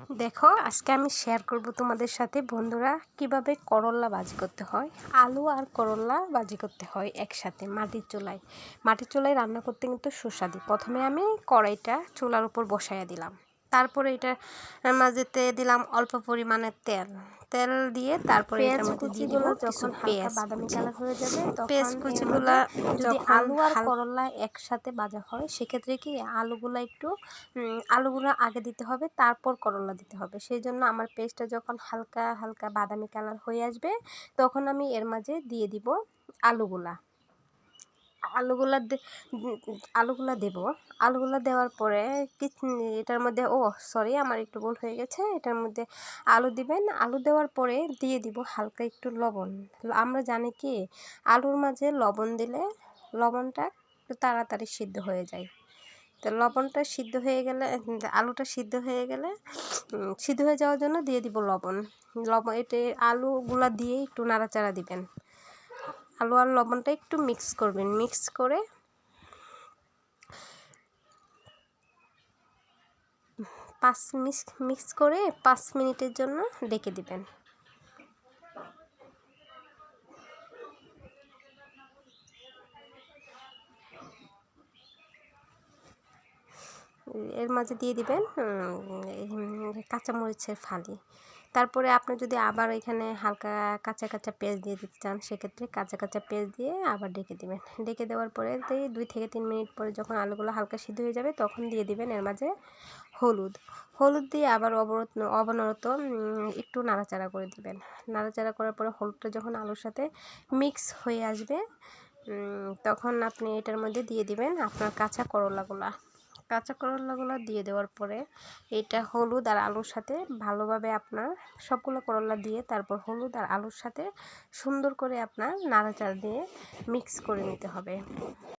দেখো, আজকে আমি শেয়ার করব তোমাদের সাথে বন্ধুরা কিভাবে করল্লা ভাজি করতে হয়। আলু আর করল্লা ভাজি করতে হয় একসাথে মাটির চুলায় রান্না করতে কিন্তু সুস্বাদু। প্রথমে আমি কড়াইটা চুলার উপর বসাইয়া দিলাম, তারপরে এটা মাঝেতে দিলাম অল্প পরিমাণে তেল দিয়ে তারপরে এটার মধ্যে দিয়ে দিব কিছু পেঁয়াজ বাদামি কালার হয়ে যাবে। পেঁয়াজ কুচিগুলা যদি আলু আর করল্লা একসাথে ভাজা হয় সেক্ষেত্রে কি আলুগুলো আগে দিতে হবে, তারপর করল্লা দিতে হবে। সেই জন্য আমার পেস্টটা যখন হালকা হালকা বাদামি কালার হয়ে আসবে তখন আমি এর মাঝে দিয়ে দিব আলুগুলা আলুগুলা দেব। আলুগুলা দেওয়ার পরে এটার মধ্যে আমার একটু ভুল হয়ে গেছে। এটার মধ্যে আলু দিবেন। আলু দেওয়ার পরে দিয়ে দিব হালকা একটু লবণ। আমরা জানি কি আলুর মাঝে লবণ দিলে লবণটা একটু তাড়াতাড়ি সিদ্ধ হয়ে যায়। তো লবণটা সিদ্ধ হয়ে গেলে আলুটা সিদ্ধ হয়ে যাওয়ার জন্য দিয়ে দিব লবণ। এতে আলুগুলা দিয়ে একটু নাড়াচাড়া দিবেন। আলু আর লবণটা একটু মিক্স করবেন। মিক্স করে 5 মিনিটের জন্য ঢেকে দিবেন। এর মাঝে দিয়ে দিবেন কাঁচামরিচের ফালি। তারপরে আপনি যদি আবার এখানে হালকা কাঁচা পেঁয়াজ দিয়ে দিতে চান সেক্ষেত্রে কাঁচা পেঁয়াজ দিয়ে আবার ঢেকে দিবেন। ঢেকে দেওয়ার পরে 2 থেকে 3 মিনিট পরে যখন আলুগুলো হালকা সিদ্ধ হয়ে যাবে তখন দিয়ে দিবেন এর মাঝে হলুদ দিয়ে আবার অবনরত একটু নাড়াচাড়া করে দিবেন। নাড়াচাড়া করার পরে হলুদটা যখন আলুর সাথে মিক্স হয়ে আসবে তখন আপনি এটার মধ্যে দিয়ে দিবেন আপনার কাঁচা করল্লাগুলো দিয়ে দেওয়ার পরে এটা হলুদ আর আলুর সাথে ভালোভাবে আপনার সবগুলো করল্লা দিয়ে তারপর হলুদ আর আলুর সাথে সুন্দর করে আপনার নাড়াচাড়া দিয়ে মিক্স করে নিতে হবে।